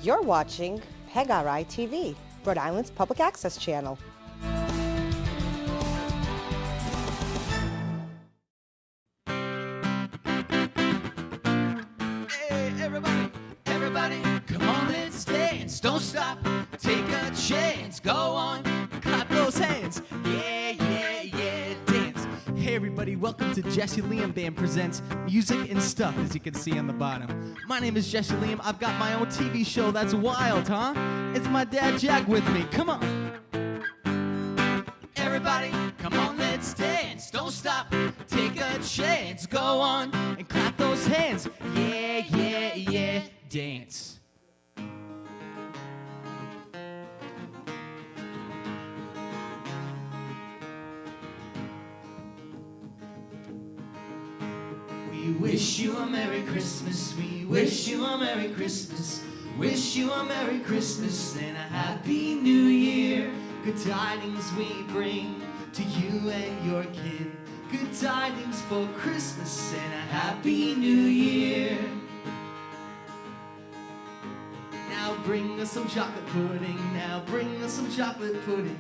You're watching PEGRI TV, Rhode Island's public access channel. Hey, everybody, come on, let's dance. Don't stop, take a chance. Go on, clap those hands. Yeah, dance. Hey, everybody, welcome to Jesse Liam Band Presents Music and Stuff, as you can see on the bottom. My name is Jesse Liam. I've got my own TV show that's wild, huh? It's my dad, Jack, with me. Come on. Everybody, come on, let's dance. Don't stop, take a chance. Go on and clap those hands. Yeah, dance. We wish you a Merry Christmas. We wish you a Merry Christmas. Wish you a Merry Christmas and a Happy New Year. Good tidings we bring to you and your kin. Good tidings for Christmas and a Happy New Year. Now bring us some chocolate pudding. Now bring us some chocolate pudding.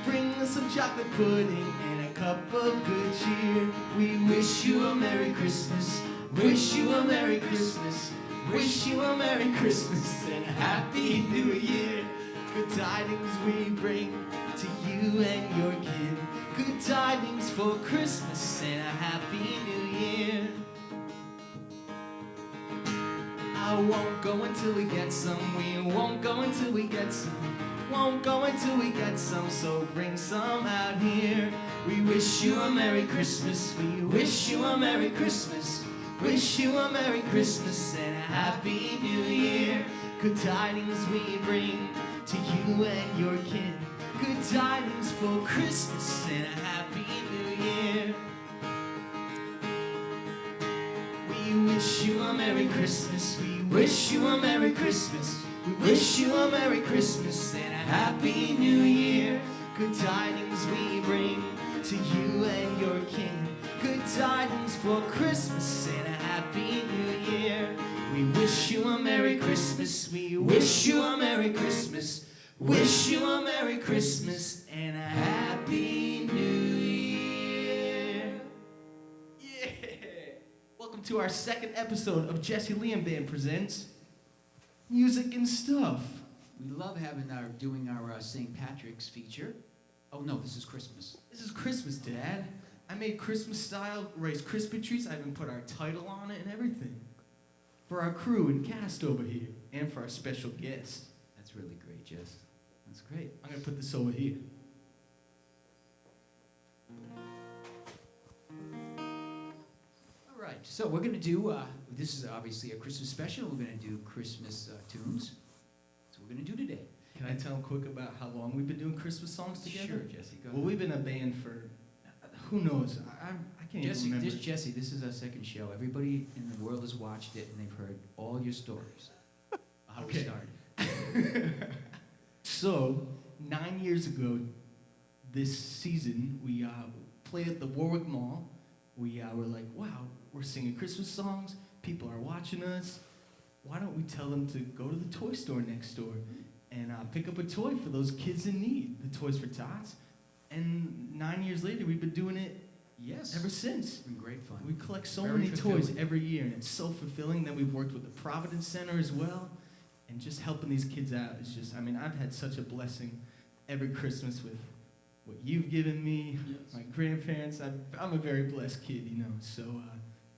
Bring us some chocolate pudding and a cup of good cheer. We wish you a Merry Christmas. Wish you a Merry Christmas. Wish you a Merry Christmas and a Happy New Year. Good tidings we bring to you and your kin. Good tidings for Christmas and a Happy New Year. I won't go until we get some. We won't go until we get some. Won't go until we get some, so bring some out here. We wish you a Merry Christmas. We wish you a Merry Christmas. Wish you a Merry Christmas and a Happy New Year. Good tidings we bring to you and your kin. Good tidings for Christmas and a Happy New Year. We wish you a Merry Christmas. We wish you a Merry Christmas. We wish you a Merry Christmas and a Happy New Year. Good tidings we bring to you and your kin. Good tidings for Christmas and a Happy New Year. We wish you a Merry Christmas. We wish you a Merry Christmas. Wish you a Merry Christmas and a Happy New Year. Yeah! Welcome to our second episode of Jesse Liam Band Presents Music and Stuff. We love doing our St. Patrick's feature. Oh no, this is Christmas. This is Christmas, Dad. I made Christmas-style Rice Krispie treats. I even put our title on it and everything. For our crew and cast over here, and for our special guest. That's really great, Jess. That's great. I'm gonna put this over here. All right, so we're gonna do, this is obviously a Christmas special. We're gonna do Christmas tunes. That's what we're gonna do today. Can I tell them quick about how long we've been doing Christmas songs together? Sure, Jesse, go Well, ahead. we've been a band for, who knows? I can't Jesse, even remember. Jesse, this is our second show. Everybody in the world has watched it, and they've heard all your stories. How we Okay. started. So, 9 years ago, this season, we played at the Warwick Mall. We were like, wow, we're singing Christmas songs. People are watching us. Why don't we tell them to go to the toy store next door and pick up a toy for those kids in need, the Toys for Tots. And 9 years later, we've been doing it Yes. ever since. It's been great fun. We collect so Very many toys fulfilling. every year, and it's so fulfilling. Then we've worked with the Providence Center as well, and just helping these kids out is just, I've had such a blessing every Christmas with what you've given me, Yes. my grandparents. I'm a very blessed kid, so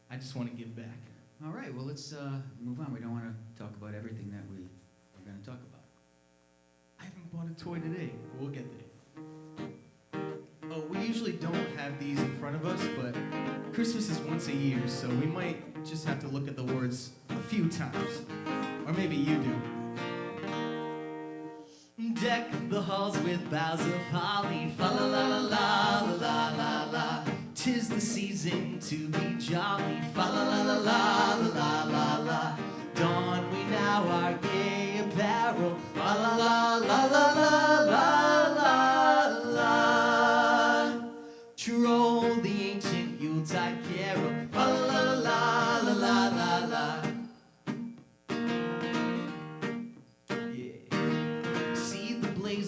I just want to give back. All right, well, let's move on. We don't want to talk about everything that we're going to talk about. I haven't bought a toy today. We'll get there. Oh, we usually don't have these in front of us, but Christmas is once a year, so we might just have to look at the words a few times. Or maybe you do. Deck the halls with boughs of holly, fa la la la la la la la. 'Tis the season to be jolly, fa la la la la la la la. Don we now our gay apparel, fa la la la la la la la la. Troll the ancient Yuletide carol, fa la la la la la la.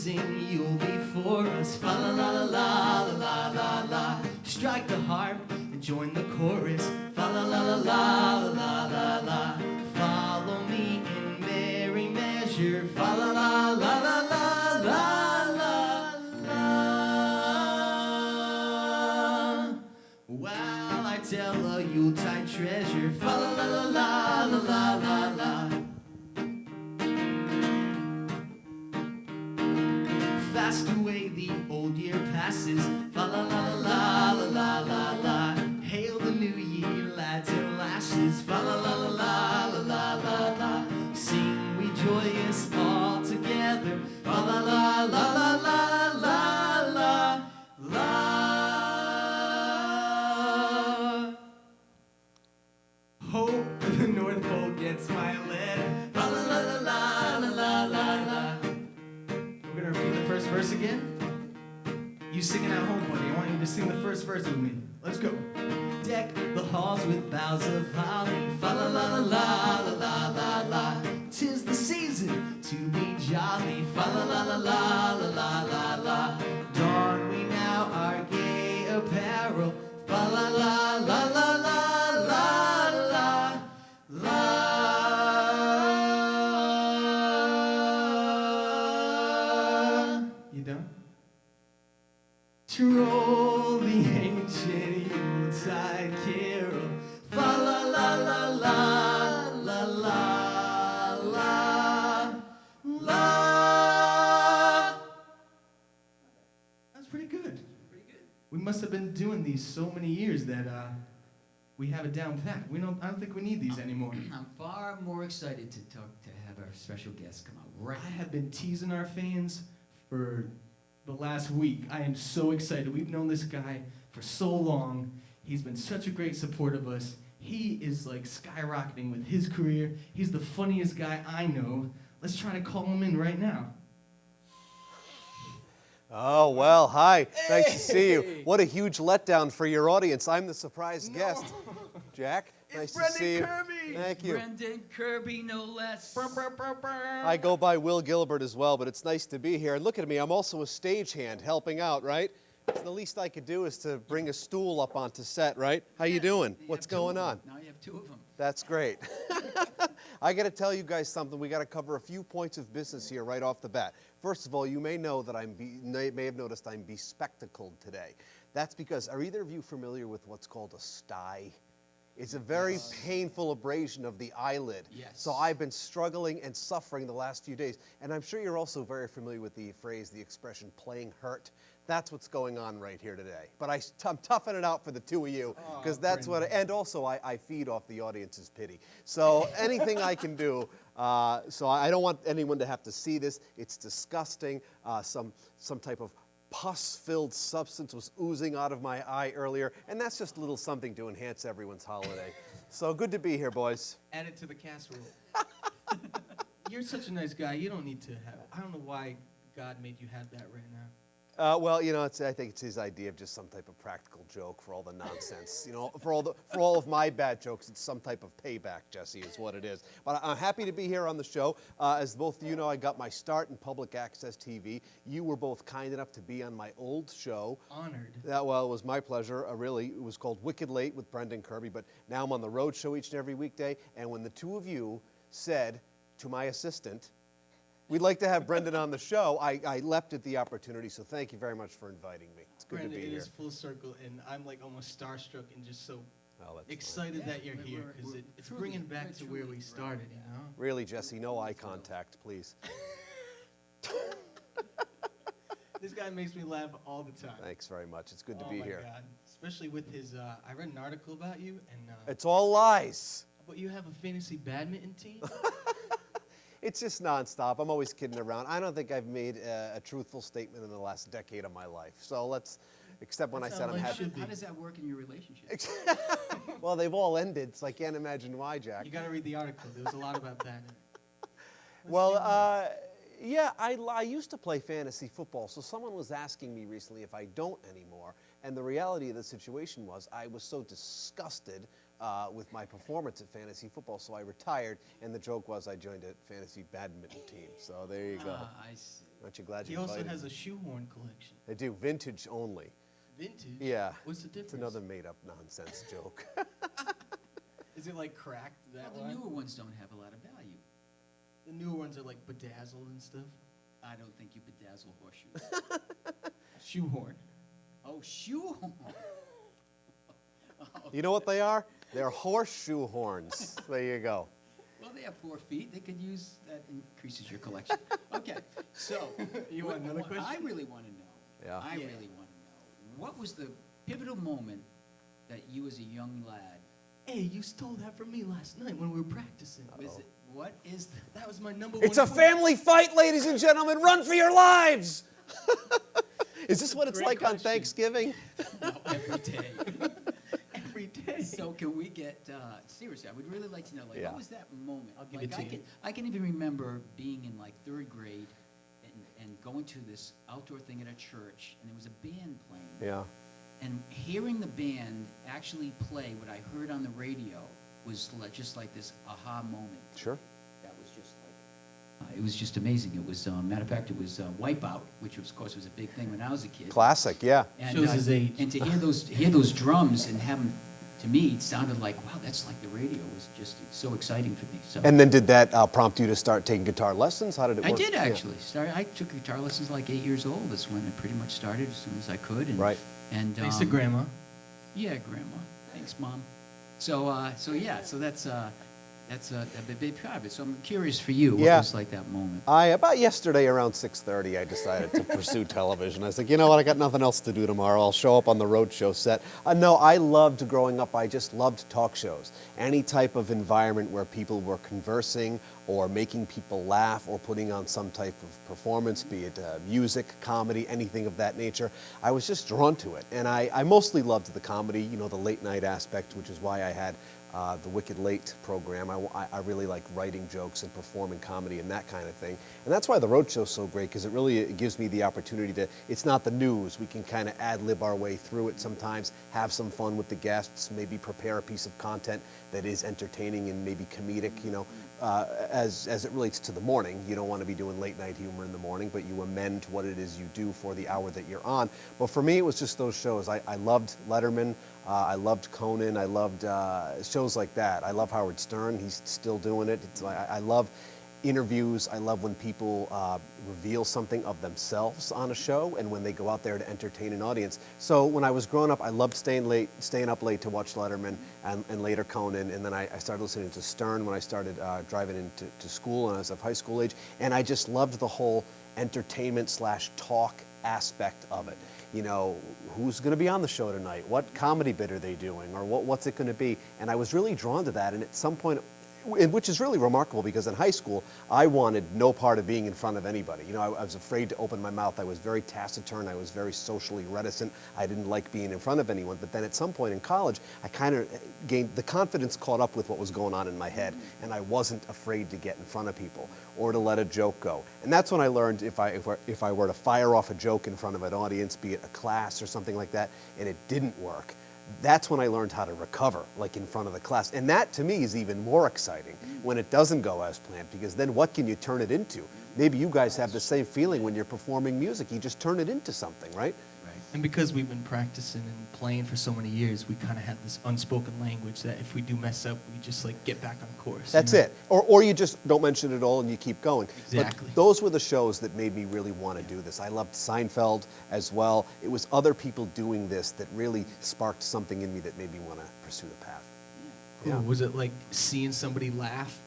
closing, you'll be for us. Fa la la la la la la la. Strike the harp and join the chorus. Fa la la la la la la la. Follow me in merry measure. Fa la la la la la la la la. While I tell a Yuletide treasure. Fa la la la la la la la la. Fast away the old year passes. Fa la la la la la la la. Hail the new year, lads and lasses. Fa la la la la la la la. Sing we joyous all together. Fa la la la la la la la la. Hope the North Pole gets my letter. Fa la la la la la la la la. We're gonna repeat the first verse again. You singing at home, buddy. I want you to sing the first verse with me. Let's go. Deck the halls with boughs of holly. Fa la la la la la la la. 'Tis the season to be jolly. Fa la la la la la la la la. Don we now our gay apparel. Fa la la la la la la la la. You done? Troll the ancient Yuletide carol. Fa la la la la la la la la. That's pretty good. We must have been doing these so many years that we have it down pat. I don't think we need these anymore. I'm far more excited to have our special guest come out right I have been teasing our fans for the last week. I am so excited. We've known this guy for so long. He's been such a great support of us. He is like skyrocketing with his career. He's the funniest guy I know. Let's try to call him in right now. Oh, well, hi. Nice to see you. What a huge letdown for your audience. I'm the surprise guest. Jack, nice to see you. Kirby. Thank you. Brendan Kirby, no less. I go by Will Gilbert as well, but it's nice to be here. And look at me, I'm also a stagehand helping out, right? So the least I could do is to bring a stool up onto set, right? How you doing? You What's have two going of on? them. Now you have two of them. That's great. I got to tell you guys something. We got to cover a few points of business here right off the bat. First of all, you may know that may have noticed I'm bespectacled today. That's because, are either of you familiar with what's called a stye? It's a very painful abrasion of the eyelid. Yes. So I've been struggling and suffering the last few days. And I'm sure you're also very familiar with the phrase, the expression, playing hurt. That's what's going on right here today. But I'm toughing it out for the two of you, because that's what, and also I feed off the audience's pity. So anything I can do, so I don't want anyone to have to see this. It's disgusting. Some type of pus-filled substance was oozing out of my eye earlier, and that's just a little something to enhance everyone's holiday. So good to be here, boys. Add it to the casserole. You're such a nice guy. You don't need to have. I don't know why God made you have that right now. Well, you know, I think it's his idea of just some type of practical joke for all the nonsense. You know, for all of my bad jokes, it's some type of payback, Jesse, is what it is. But I'm happy to be here on the show. As both of you know, I got my start in public access TV. You were both kind enough to be on my old show. Honored. Well, it was my pleasure, really. It was called Wicked Late with Brendan Kirby, but now I'm on the road show each and every weekday. And when the two of you said to my assistant, we'd like to have Brendan on the show, I leapt at the opportunity, so thank you very much for inviting me. It's good Brandon, to be it here. is full circle, and I'm like almost starstruck and just so Oh, that's excited Yeah, that you're here, because we're it's truly- bringing back we're to where truly we started, you know? Really, Jesse, no eye contact, please. This guy makes me laugh all the time. Thanks very much. It's good to Oh be my here. God. Especially with his, I read an article about you, and It's all lies. but you have a fantasy badminton team? It's just nonstop. I'm always kidding around. I don't think I've made a truthful statement in the last decade of my life. So let's, except when I That said I'm sounds like happy. should be. How does that work in your relationship? Well, they've all ended, so I can't imagine why, Jack. You got to read the article. There was a lot about that in it. Well, yeah, I used to play fantasy football, so someone was asking me recently if I don't anymore, and the reality of the situation was I was so disgusted with my performance at fantasy football, so I retired, and the joke was I joined a fantasy badminton team. So there you go. I see. Aren't you glad He you also invited has me? a shoehorn collection. I do, vintage only. Vintage? Yeah. What's the difference? It's another made-up nonsense joke. Is it like cracked that Well, way? the newer ones don't have a lot of value. The newer ones are like bedazzled and stuff. I don't think you bedazzle horseshoes. Shoehorn. Oh, shoehorn. You know what they are? They're horseshoe horns. There you go. Well, they have 4 feet. They could use that increases your collection. Okay, so You want another what I question? really want to know. Yeah. I really want to know what was the pivotal moment that you, as a young lad, Hey, you stole that from me last night when we were practicing. was it? What is the? That was my number one. It's a quote. family fight, ladies and gentlemen. Run for your lives. Is this what it's Great like on question. Thanksgiving? No, every day. Every day. So can we get seriously? I would really like to know, like, Yeah. what was that moment? I'll give like, it to you. I can even remember being in like 3rd grade and going to this outdoor thing at a church, and there was a band playing. Yeah. And hearing the band actually play what I heard on the radio was just like this aha moment. Sure. That was just like, it was just amazing. It was, matter of fact, it was Wipeout, which of course was a big thing when I was a kid. Classic, yeah. And, Shows his age. And to hear those drums and have them, to me, it sounded like, wow, that's like the radio. It was just so exciting for me. So And then did that prompt you to start taking guitar lessons? How did it work? I did Yeah. actually. I took guitar lessons like 8 years old. That's when I pretty much started as soon as I could. And, Right. And Thanks to Grandma. Yeah, Grandma. Thanks, Mom. So that's a big part of it. So I'm curious for you. What Yeah. was like that moment? About yesterday around 6:30, I decided to pursue television. I was like, you know what, I got nothing else to do tomorrow. I'll show up on the road show set. No, I loved growing up. I just loved talk shows. Any type of environment where people were conversing or making people laugh or putting on some type of performance, be it music, comedy, anything of that nature. I was just drawn to it. And I mostly loved the comedy, you know, the late night aspect, which is why I had the Wicked Late program. I really like writing jokes and performing comedy and that kind of thing. And that's why the road show's so great, because it gives me the opportunity to, it's not the news. We can kind of ad-lib our way through it sometimes, have some fun with the guests, maybe prepare a piece of content that is entertaining and maybe comedic, you know. As it relates to the morning, you don't want to be doing late night humor in the morning, but you amend what it is you do for the hour that you're on. But for me, it was just those shows. I loved Letterman. I loved Conan. I loved shows like that. I love Howard Stern. He's still doing it. I love interviews. I love when people reveal something of themselves on a show and when they go out there to entertain an audience. So when I was growing up, I loved staying up late to watch Letterman and later Conan. And then I started listening to Stern when I started driving into school and I was of high school age. And I just loved the whole entertainment/talk aspect of it. You know, who's going to be on the show tonight? What comedy bit are they doing? Or what's it going to be? And I was really drawn to that. And at some point, which is really remarkable, because in high school, I wanted no part of being in front of anybody. You know, I was afraid to open my mouth. I was very taciturn. I was very socially reticent. I didn't like being in front of anyone. But then at some point in college, I kind of gained, the confidence caught up with what was going on in my head, and I wasn't afraid to get in front of people or to let a joke go. And that's when I learned if I were to fire off a joke in front of an audience, be it a class or something like that, and it didn't work, that's when I learned how to recover, like in front of the class. And that, to me, is even more exciting when it doesn't go as planned, because then what can you turn it into? Maybe you guys have the same feeling when you're performing music. You just turn it into something, right? And because we've been practicing and playing for so many years, we kind of have this unspoken language that if we do mess up, we just like get back on course. That's it. Or you just don't mention it at all and you keep going. Exactly. But those were the shows that made me really want to do this. I loved Seinfeld as well. It was other people doing this that really sparked something in me that made me want to pursue the path. Cool. Was it like seeing somebody laugh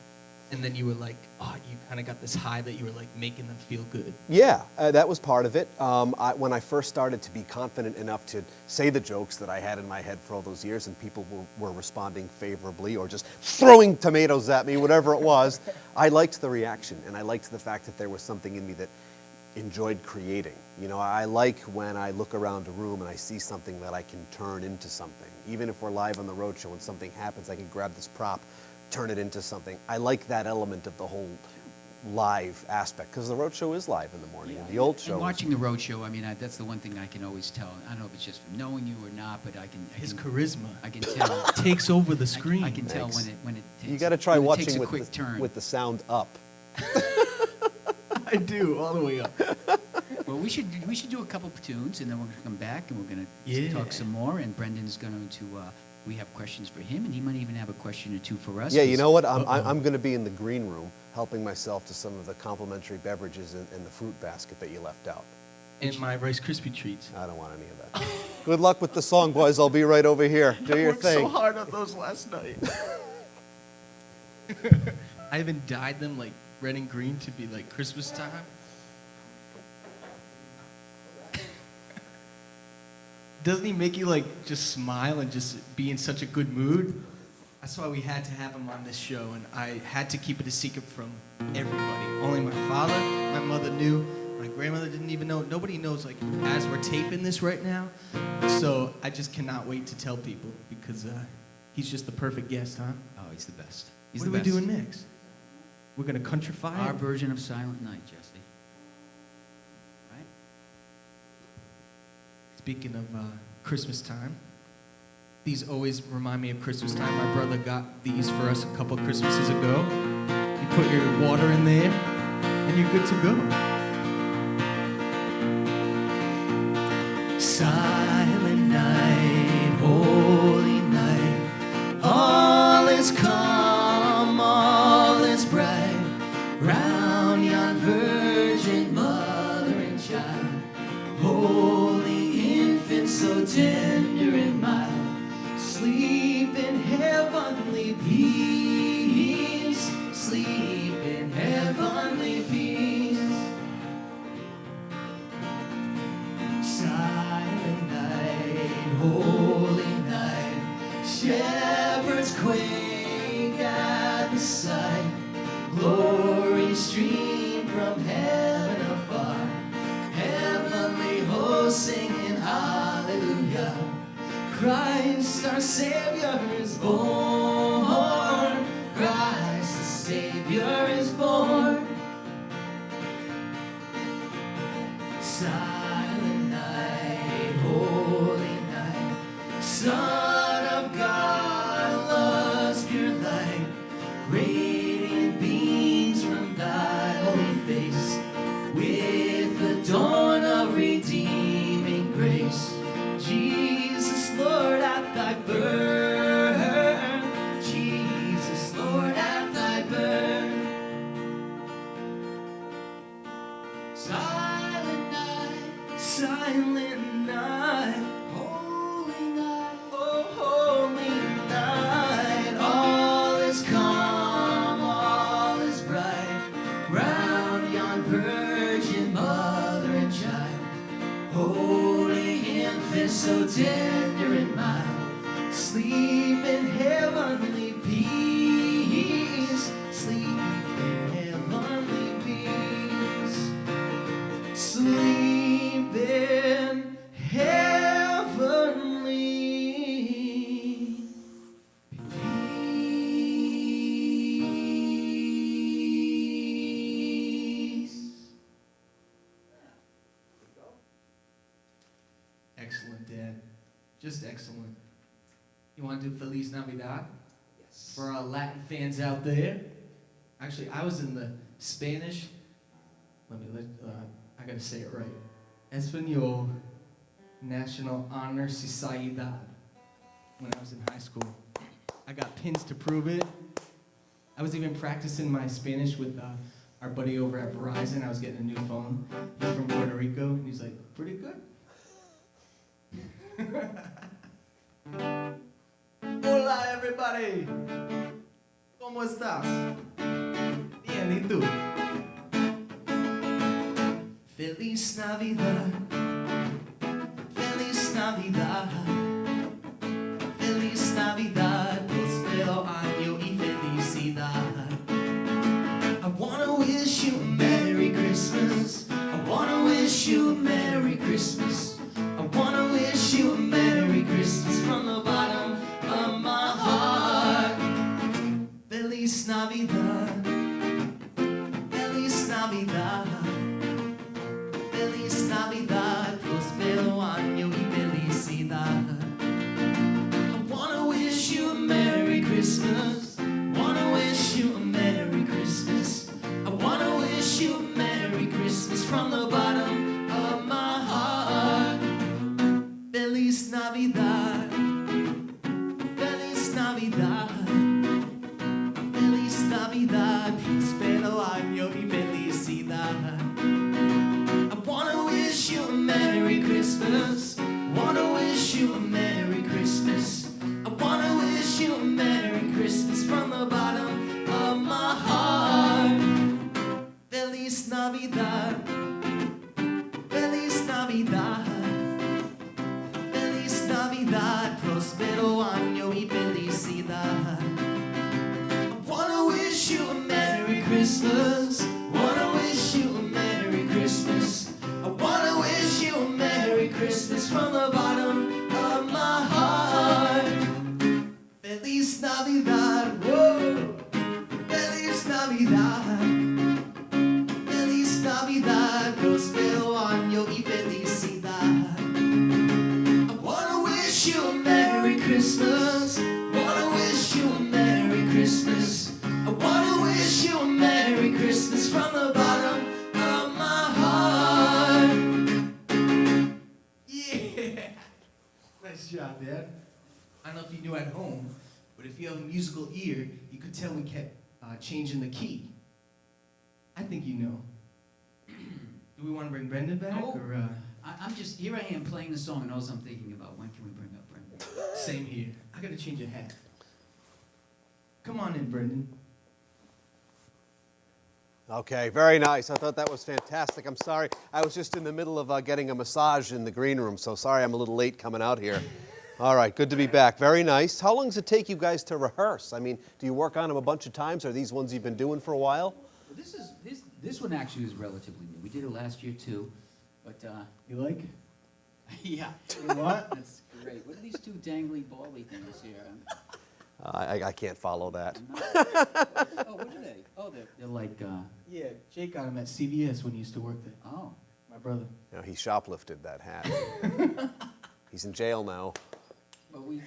and then you were like, oh, you kind of got this high that you were like making them feel good? Yeah, that was part of it. When I first started to be confident enough to say the jokes that I had in my head for all those years and people were responding favorably or just throwing tomatoes at me, whatever it was, I liked the reaction, and I liked the fact that there was something in me that enjoyed creating. You know, I like when I look around a room and I see something that I can turn into something. Even if we're live on the road show and something happens, I can grab this prop, turn it into something. I like that element of the whole live aspect, because the road show is live in the morning, and the old show And is- watching the road show, I mean, that's the one thing I can always tell. I don't know if it's just from knowing you or not, but His can, charisma I can tell. takes over the screen. I can tell Thanks. when it takes, You got to try when it watching takes a with quick turn. with the sound up. I do, all the way up. Well, we should do a couple tunes, and then we're going to come back, and we're going to Yeah. talk some more, and Brendan's going to, we have questions for him, and he might even have a question or two for us. Yeah, you 'cause- know what? I'm going to be in the green room helping myself to some of the complimentary beverages in the fruit basket that you left out. And my Rice Krispie treats. I don't want any of that. Good luck with the song, boys. I'll be right over here. Do your I worked thing. so hard on those last night. I even dyed them like red and green to be like Christmas time. Doesn't he make you like just smile and just be in such a good mood? That's why we had to have him on this show, and I had to keep it a secret from everybody. Only my father, my mother knew, my grandmother didn't even know. Nobody knows, like, as we're taping this right now. So I just cannot wait to tell people because he's just the perfect guest, huh? Oh, he's the best. He's What the are we best. doing next? We're gonna countrify Our it? version of Silent Night, Jesse. Right? Speaking of Christmas time, these always remind me of Christmas time. My brother got these for us a couple Christmases ago. You put your water in there, and you're good to go. Silent night, holy night, all is calm, all is bright, round yon virgin mother and child, holy infant so tender and mild, sleep in heavenly peace, sleep in heavenly peace. Silent night, holy night, shepherds quake at the sight, glory stream from heaven afar, heavenly hosts singing hallelujah, Christ our Savior is born, Christ the Savior is born. Silent night, holy night, Son of God, love's pure light, radiant beams from thy holy face, with the dawn of redeeming grace. Jesus, Lord, at thy birth, Jesus, Lord, at thy birth. Silent night, holy night, oh holy night, all is calm, all is bright, round yon virgin mother and child, holy infant so tender and mild, sleep in heavenly peace, sleep in heavenly peace. Sleep in heavenly peace. Excellent, Dad. Just excellent. You want to do Feliz Navidad? Yes. For our Latin fans out there. Actually, I was in the Spanish. I gotta say it right. Espanol National Honor Sociedad. When I was in high school, I got pins to prove it. I was even practicing my Spanish with our buddy over at Verizon. I was getting a new phone. He's from Puerto Rico, and he's like, pretty good. Hola, everybody. ¿Cómo estás? Bien, ¿y tú? Feliz Navidad, Feliz Navidad, Feliz Navidad, próspero año y felicidad. I wanna wish you a Merry Christmas. I wanna wish you a Merry Christmas. I wanna wish you a Merry Christmas from the bottom of my heart. Feliz Navidad, Navidad. Feliz Navidad, prospero año y felicidad. I wanna wish you a Merry Christmas. Wanna wish you a Merry Christmas. I wanna wish you a Merry Christmas from the bottom of my heart. Feliz Navidad. Feliz Navidad. Feliz Navidad, prospero año y felicidad. I wanna wish you a Merry Christmas. Wanna wish you a Merry Christmas. I wanna wish you a Merry Christmas from the bottom of my heart. Feliz Navidad. Feliz Navidad. Feliz Navidad, prospero año y felicidad. I wanna wish you a Merry Christmas. Wanna wish you a Merry Christmas. I wanna wish you a Merry Christmas from the bottom of my heart. Feliz Navidad, whoa. Feliz Navidad. Feliz Navidad, prospero año y felicidad. I wanna wish you a Merry Christmas. Wanna wish you a Merry Christmas. I wanna wish you a Merry Christmas from the bottom of my heart. Yeah. Nice job, Dad. I don't know if you knew at home, but if you have a musical ear, you could tell we kept changing the key. I think you know. Do we want to bring Brendan back? Oh. Or, I'm just, here I am playing the song, and all I'm thinking about, when can we bring up Brendan? Same here. I gotta change a hat. Come on in, Brendan. Okay, very nice. I thought that was fantastic. I'm sorry. I was just in the middle of getting a massage in the green room, so sorry I'm a little late coming out here. All right, good to be back. Very nice. How long does it take you guys to rehearse? I mean, do you work on them a bunch of times? Are these ones you've been doing for a while? Well, this one actually is relatively new. We did it last year too, but You like? yeah. You what? That's great. What are these two dangly bally things here? I can't follow that. I'm not, oh, what are they? Oh, they're like, Yeah, Jake got him at CVS when he used to work there. oh. My brother. You know, he shoplifted that hat. He's in jail now. But we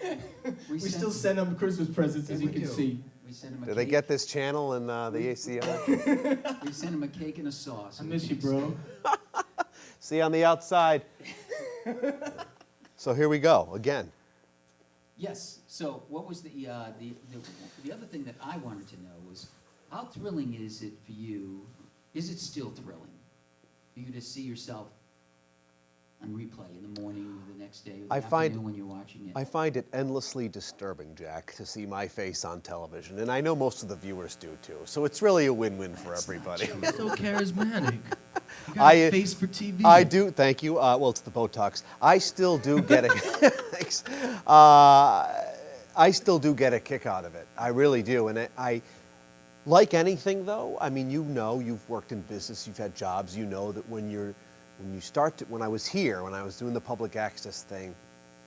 We sent- still send him Christmas presents, as you we can do. see. We sent him a Do they cake. get this channel in the ACR? We sent him a cake and a sauce. I miss you, bro. See you on the outside. So here we go again. Yes. So what was the other thing that I wanted to know was, how thrilling is it for you? Is it still thrilling for you to see yourself on replay in the morning, or the next day, or the I find- afternoon when you're watching it? I find it endlessly disturbing, Jack, to see my face on television, and I know most of the viewers do too. So it's really a win-win for everybody. You're so charismatic. You got I- a face for TV. I do, thank you. Well, it's the Botox. I still do get a thanks. I still do get a kick out of it. I really do, and I like anything though. I mean, you know, you've worked in business, you've had jobs. You know that when I was here, when I was doing the public access thing,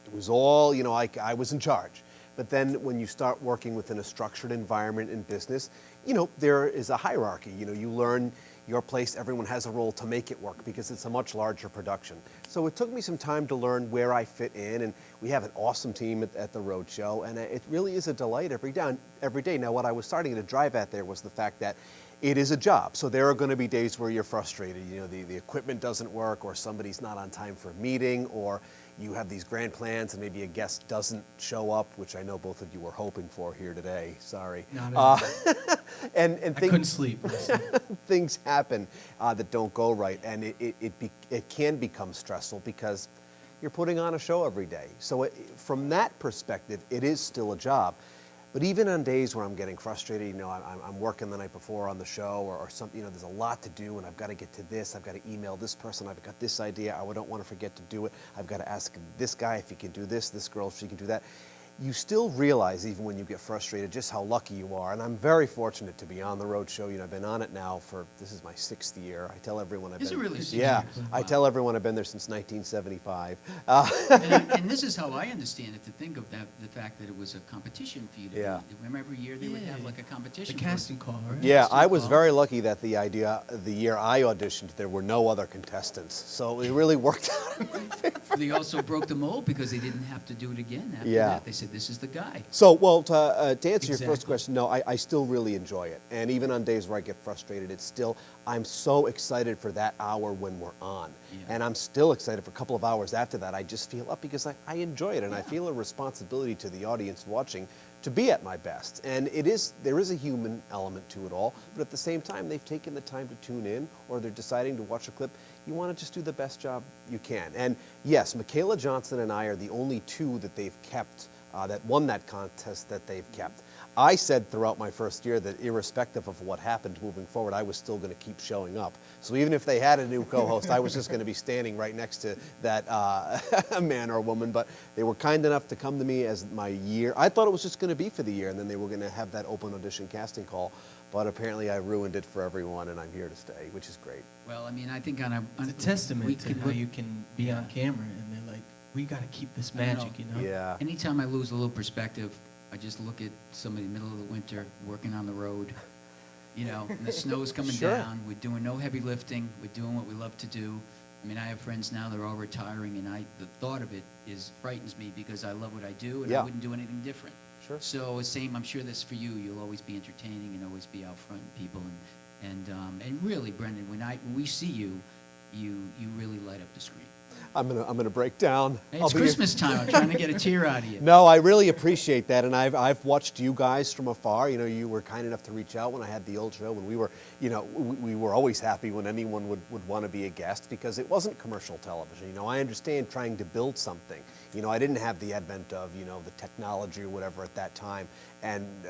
it was all, you know, I was in charge. But then when you start working within a structured environment in business, you know, there is a hierarchy. You know, you learn your place, everyone has a role to make it work because it's a much larger production. So it took me some time to learn where I fit in, and we have an awesome team at the Roadshow, and it really is a delight every day. Now, what I was starting to drive at there was the fact that it is a job. So there are going to be days where you're frustrated. You know, the equipment doesn't work, or somebody's not on time for a meeting, or you have these grand plans and maybe a guest doesn't show up, which I know both of you were hoping for here today. Sorry. Not at all. And I couldn't sleep. things happen that don't go right, and it can become stressful because you're putting on a show every day. So from that perspective, it is still a job. But even on days where I'm getting frustrated, you know, I'm working the night before on the show or something, you know, there's a lot to do and I've got to get to this, I've got to email this person, I've got this idea, I don't want to forget to do it, I've got to ask this guy if he can do this girl if she can do that. you still realize, even when you get frustrated, just how lucky you are. And I'm very fortunate to be on the road show. You know, I've been on it now for, this is my 6th year. I tell everyone I've Is been. it really 6 Yeah, years? I Wow. tell everyone I've been there since 1975. And this is how I understand it, to think of that, the fact that it was a competition for you to Yeah. be. Remember every year they would have like a The competition? casting call, right? Yeah, I Casting was call. very lucky that the year I auditioned, there were no other contestants. So it really worked out. They also broke the mold because they didn't have to do it again after Yeah. that. They said, this is the guy. So, well, to answer your first Exactly. question, no, I still really enjoy it. And even on days where I get frustrated, it's still, I'm so excited for that hour when we're on. Yeah. And I'm still excited for a couple of hours after that. I just feel up because I enjoy it. And I Yeah. feel a responsibility to the audience watching to be at my best. And there is a human element to it all. But at the same time, they've taken the time to tune in, or they're deciding to watch a clip. You want to just do the best job you can. And yes, Michaela Johnson and I are the only two that they've kept, that won that contest that they've kept. I said throughout my first year that irrespective of what happened moving forward, I was still going to keep showing up. So even if they had a new co-host, I was just going to be standing right next to that man or woman. But they were kind enough to come to me as my year. I thought it was just going to be for the year, and then they were going to have that open audition casting call. But apparently I ruined it for everyone, and I'm here to stay, which is great. Well, I mean, I think on a... It's a testament we to could how look- you can be on Yeah. camera, and they're like, we got to keep this I know. magic, you know? Yeah. Anytime I lose a little perspective, I just look at somebody in the middle of the winter working on the road. You know, and the snow's coming Sure. down. We're doing no heavy lifting. We're doing what we love to do. I mean, I have friends now that are all retiring, and the thought of it frightens me because I love what I do, and Yeah. I wouldn't do anything different. Sure. So same, I'm sure this for you. You'll always be entertaining and always be out front in people. And really, Brendan, when we see you, you really light up the screen. I'm gonna break down. Hey, I'll it's be your- Christmas time. I'm trying to get a tear out of you. No, I really appreciate that, and I've watched you guys from afar. You know, you were kind enough to reach out when I had the old show, and we were, you know, we were always happy when anyone would want to be a guest because it wasn't commercial television. You know, I understand trying to build something. You know, I didn't have the advent of, you know, the technology or whatever at that time,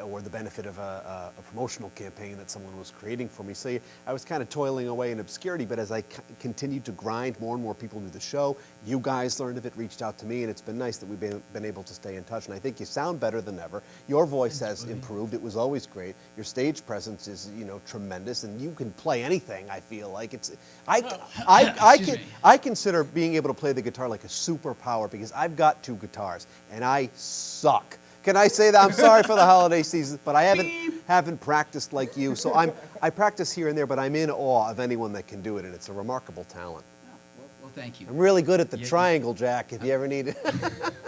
or the benefit of a promotional campaign that someone was creating for me. So I was kind of toiling away in obscurity, but as I continued to grind, more and more people knew the show. You guys learned of it, reached out to me, and it's been nice that we've been able to stay in touch. And I think you sound better than ever. Your voice has improved. It was always great. Your stage presence is, you know, tremendous, and you can play anything. I feel like Excuse me. I consider being able to play the guitar like a superpower because I've got 2 guitars and I suck. Can I say that? I'm sorry for the holiday season, but I haven't practiced like you. So I practice here and there, but I'm in awe of anyone that can do it, and it's a remarkable talent. Well, thank you. I'm really good at the Yeah. triangle, Jack, if you ever need it.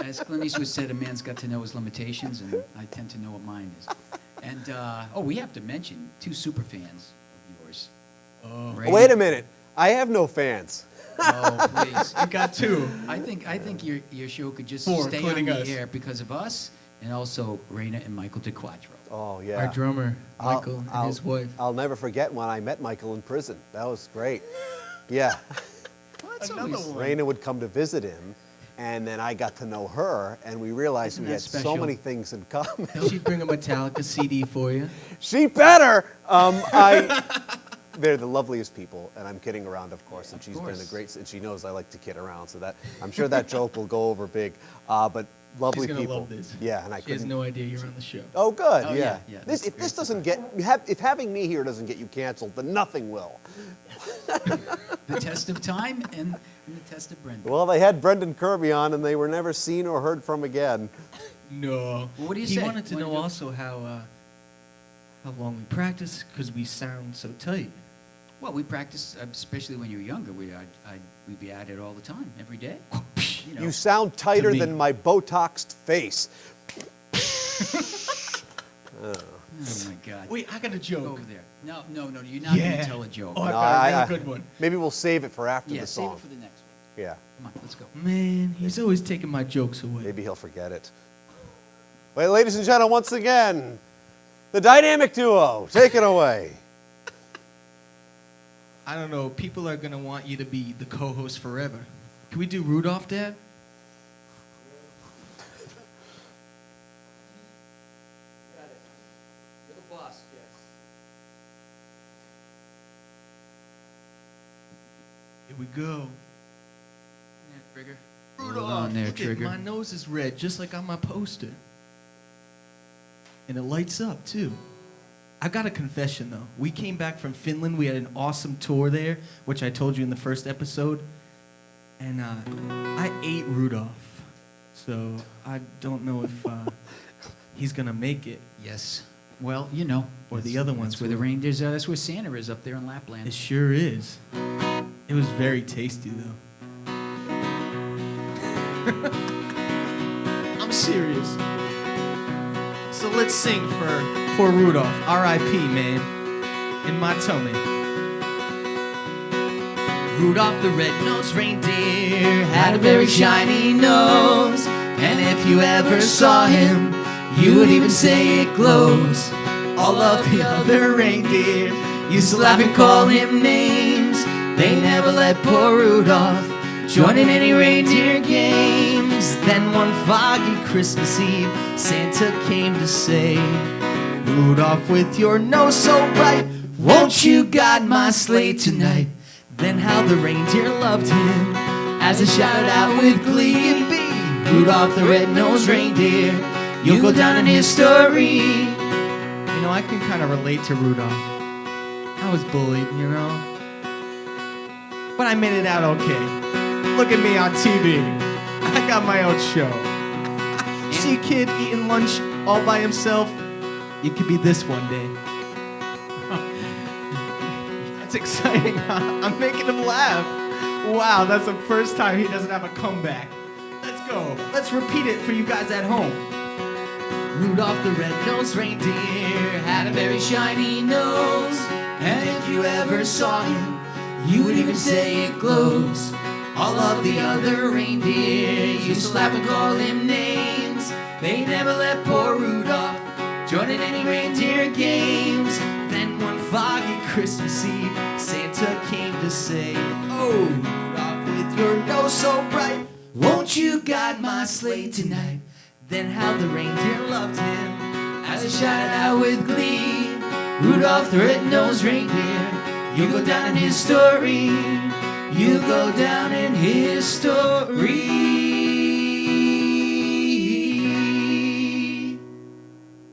As Clint Eastwood said, a man's got to know his limitations, and I tend to know what mine is. And, we have to mention 2 super fans of yours. Oh, Right? Wait a minute. I have no fans. Oh, please. you got 2. I think your show could just 4, stay on including the us. air because of us, and also Raina and Michael DeQuadro. Oh, yeah. Our drummer, I'll- Michael, and his wife. I'll never forget when I met Michael in prison. That was great. Yeah. Well, that's Another always- one. Raina would come to visit him, and then I got to know her, and we realized Isn't we that had so special? many things in common. She'd bring a Metallica CD for you. She better. They're the loveliest people, and I'm kidding around, of course. And she's been course. a great, and she knows I like to kid around, so that I'm sure that joke will go over big. But lovely She's gonna people. love this. Yeah, and I She has couldn't. no idea you're on the show. Oh, good. Oh, yeah. yeah, yeah, This, that's if a this great doesn't get, if having me here doesn't get you canceled, then nothing will. The test of time and the test of Brendan. Well, they had Brendan Kirby on, and they were never seen or heard from again. No. Well, what do you He say? wanted to What do know you do? also how long we practice, because we sound so tight. Well, we practice, especially when you're younger. We'd be at it all the time, every day. You know. You sound tighter me. than my Botoxed face. Oh my God. Wait, I got a Go joke. over there. No, you're not going Yeah. to tell a joke. Oh, I No, got a real good one. Maybe we'll save it for after Yeah, the save song. it for the next one. Yeah, Come on, let's go. Man, he's always taking my jokes away. maybe he'll forget it. Well, ladies and gentlemen, once again, the dynamic duo, take it away. I don't know. People are going to want you to be the co-host forever. Can we do Rudolph, Dad? You're the boss, yes. Here we go. Trigger. Rudolph, Hold on there, look at Trigger. my nose is red, just like on my poster. and it lights up too. I've got a confession though. We came back from Finland. We had an awesome tour there, which I told you in the first episode. And I ate Rudolph. So I don't know if he's going to make it. Yes. Well, you know. Or the other ones That's where the reindeers are. That's where Santa is up there in Lapland. It sure is. It was very tasty though. I'm serious. So let's sing for poor Rudolph. R.I.P. man. In my tummy. Rudolph the red-nosed reindeer had a very shiny nose, and if you ever saw him, you would even say it glows. All of the other reindeer used to laugh and call him names. They never let poor Rudolph join in any reindeer games. Then one foggy Christmas Eve, Santa came to say, Rudolph, with your nose so bright, won't you guide my sleigh tonight? Then how the reindeer loved him as they shouted out with glee and be Rudolph the red-nosed reindeer, you'll go down in history. You know, I can kind of relate to Rudolph. I was bullied, you know. But I made it out okay. Look at me on TV. I got my own show. See a kid eating lunch all by himself? You could be this one day. That's exciting, huh? I'm making him laugh. Wow, that's the first time he doesn't have a comeback. Let's go. Let's repeat it for you guys at home. Rudolph the red-nosed reindeer had a very shiny nose, and if you ever saw him, you would even say it glows. All of the other reindeer used to laugh and call him names. They never let poor Rudolph join in any reindeer games. Then one foggy Christmas Eve, Santa came to say, oh, Rudolph, with your nose so bright, won't you guide my sleigh tonight? Then how the reindeer loved him as he shouted out with glee, Rudolph the red-nosed reindeer, you'll go down in history. You'll go down in history.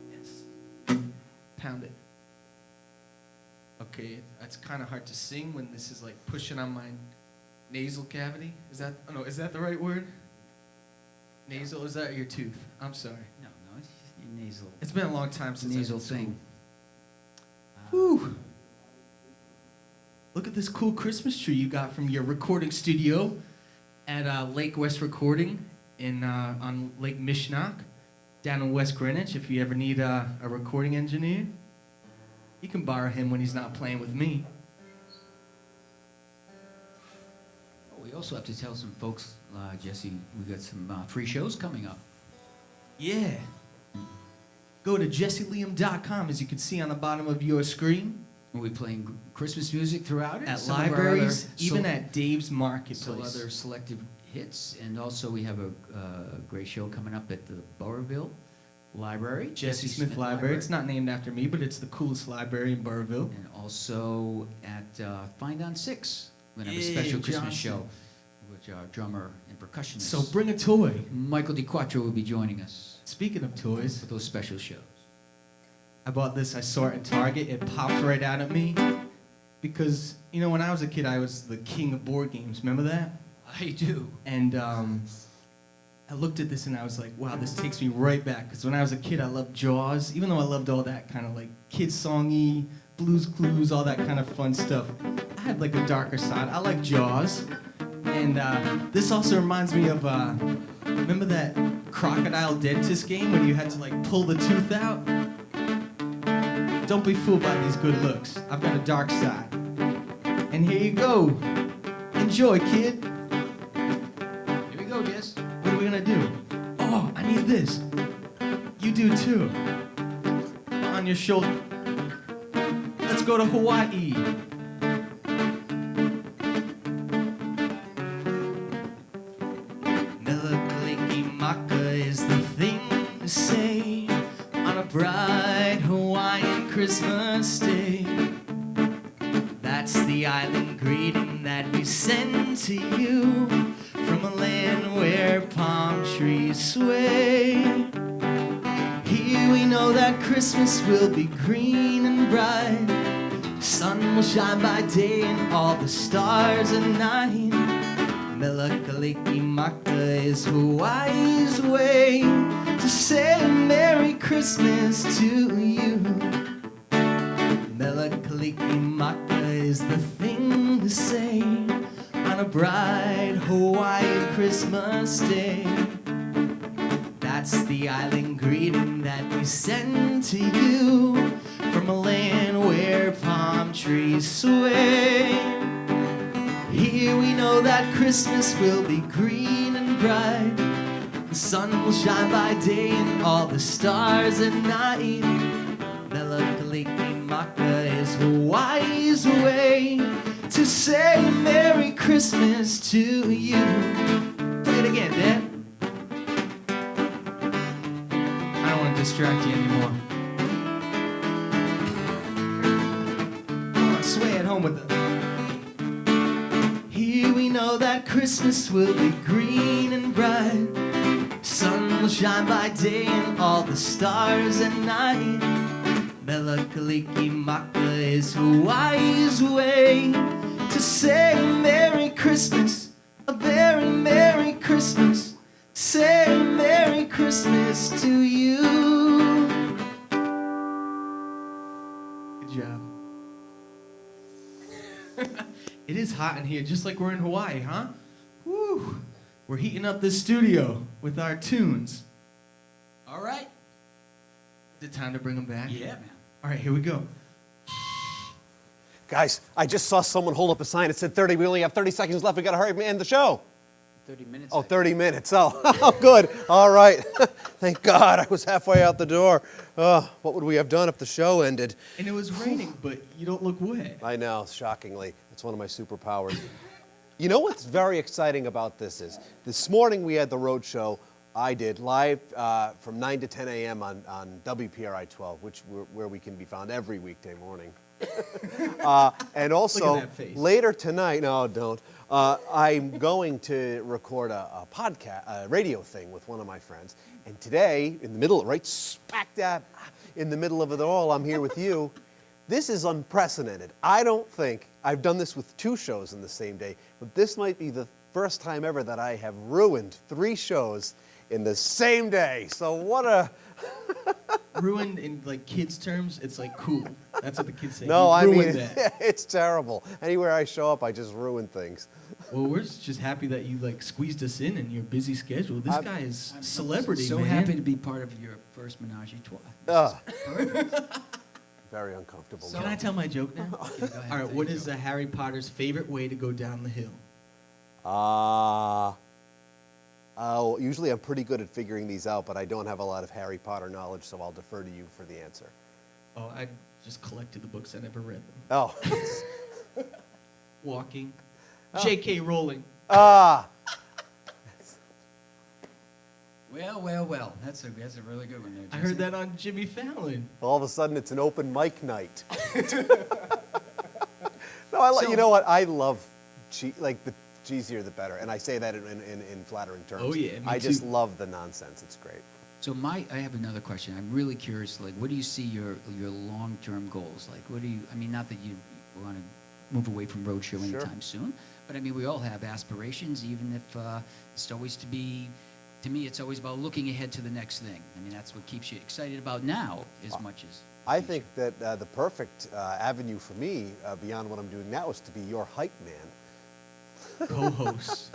Yes. Pound it. Okay, it's kind of hard to sing when this is like pushing on my nasal cavity. Is that, oh no, is that the right word? Nasal, is that your tooth? I'm sorry. No, it's just your nasal. It's been a long time since nasal I've been in thing. school. Whew. Look at this cool Christmas tree you got from your recording studio at Lake West Recording in on Lake Mishnock down in West Greenwich. If you ever need a recording engineer, you can borrow him when he's not playing with me. Oh, we also have to tell some folks, Jesse, we got some free shows coming up. Yeah. Go to jesseliam.com, as you can see on the bottom of your screen. We'll be playing Christmas music throughout it. At some of our libraries, other even at Dave's some Marketplace. other selective hits, and also we have a great show coming up at the Burrville Library. Jesse Smith Library. It's not named after me, but it's the coolest library in Burrville. And also at Find on 6. We're going to have a Yeah, special Christmas Johnson. show, which our drummer and percussionist, So bring a toy. Michael DiQuattro, will be joining us Speaking of toys, for those special shows. I bought this. I saw it at Target. It popped right out at me. Because, you know, when I was a kid, I was the king of board games. Remember that? I do. And I looked at this and I was like, wow, this takes me right back. Because when I was a kid, I loved Jaws. Even though I loved all that kind of like kid songy, Blues Clues, all that kind of fun stuff, I had like a darker side. I like Jaws. And this also reminds me of, remember that crocodile dentist game when you had to like pull the tooth out? Don't be fooled by these good looks. I've got a dark side. And here you go. Enjoy, kid. Here we go, Jess. What are we gonna do? Oh, I need this. You do too. On your shoulder. Let's go to Hawaii. Melikilimaka is the thing to say on a bright Hawaiian Christmas day. That's the island greeting that we send to you from a land where palm trees sway. Here Here we know that Christmas will be green and bright. Sun will shine by day and all the stars at night. Melakalikimaka is Hawaii's way to say Merry Christmas to you. Melakalikimaka is the thing to say on a bright Hawaiian Christmas day. That's the island greeting that we send to you from a land where palm trees sway. Here we know that Christmas will be green and bright. The sun will shine by day and all the stars at night. Melakalikimaka is Hawaii's way to say Merry Christmas to you. Play it again, Dad. I don't want to distract you anymore. Come on, sway at home with us. Here we know that Christmas will be green and bright. Sun will shine by day and all the stars at night. Melakalikimaka is Hawaii's way to say Merry Christmas, a very Merry Christmas. Say Merry Christmas to you. Good job. It is hot in here, just like we're in Hawaii, huh? Woo! We're heating up this studio with our tunes. All right. Is it time to bring them back? Yeah, man. All right, here we go. Guys, I just saw someone hold up a sign that said 30. We only have 30 seconds left. We got to hurry up and end the show. 30 minutes. Oh, 30 minutes. Oh, good. All right. Thank God I was halfway out the door. What would we have done if the show ended? And it was raining, but you don't look wet. I know, shockingly. That's one of my superpowers. You know what's very exciting about this is, this morning we had the road show I did live from 9 to 10 a.m. on WPRI 12, where we can be found every weekday morning. And also, that face. later tonight, no, don't. I'm going to record a podcast, a radio thing with one of my friends. And today, in the middle, right smack dab in the middle of it all, I'm here with you. This is unprecedented. I don't think I've done this with 2 shows in the same day, but this might be the first time ever that I have ruined 3 shows in the same day. So what a... Ruined in like kids' terms, it's like cool. That's what the kids say. No, You I mean, ruined that. it's terrible. Anywhere I show up, I just ruin things. Well, we're just happy that you like squeezed us in your busy schedule. This guy is celebrity, so man. happy to be part of your first menage a trois. Very uncomfortable. Can I tell my joke now? Okay, go ahead, All right, tell what your is joke. Harry Potter's favorite way to go down the hill? Usually I'm pretty good at figuring these out, but I don't have a lot of Harry Potter knowledge, so I'll defer to you for the answer. Oh, I just collected the books. I never read them. Oh. Walking. J.K. Rowling. Well. That's a really good one there, I Jason. heard that on Jimmy Fallon. All of a sudden, it's an open mic night. No, you know what? I love the cheesier the better, and I say that in flattering terms. Oh, yeah, me I just too. love the nonsense. It's great. So I have another question. I'm really curious. Like, what do you see your long-term goals? Like, what do you? I mean, not that you want to move away from roadshow Sure. anytime soon, but I mean, we all have aspirations. Even if it's always to me, it's always about looking ahead to the next thing. I mean, that's what keeps you excited about now as much as. I think that the perfect avenue for me, beyond what I'm doing now, is to be your hype man. Co-hosts.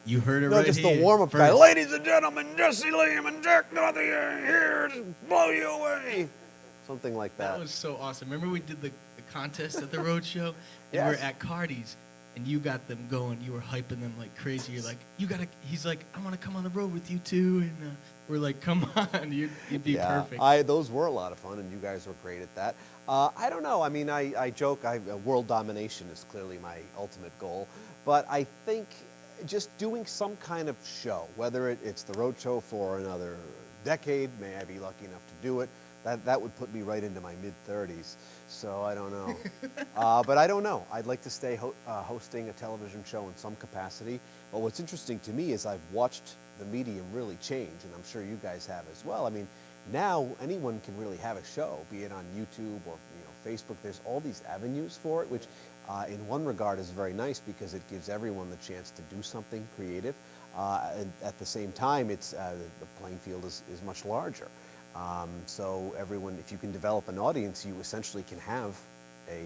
You heard it No, right just here. the warm-up guy. first. Ladies and gentlemen, Jesse Liam and Jack Dorothy are here to blow you away. Something like that. That was so awesome. Remember we did the contest at the road show? And Yes. we're at Cardi's, and you got them going. You were hyping them like crazy. You're like, he's like, I want to come on the road with you too. And we're like, come on, you'd be perfect. Those were a lot of fun, and you guys were great at that. I don't know. I mean, I joke. World domination is clearly my ultimate goal. But I think just doing some kind of show, whether it's the road show for another decade, may I be lucky enough to do it, that would put me right into my mid-30s. So I don't know. But I don't know. I'd like to stay hosting a television show in some capacity. But what's interesting to me is I've watched the medium really change, and I'm sure you guys have as well. I mean, Now anyone can really have a show, be it on YouTube or Facebook. There's all these avenues for it, which in one regard is very nice because it gives everyone the chance to do something creative. And at the same time, it's the playing field is much larger. So everyone, if you can develop an audience, you essentially can have a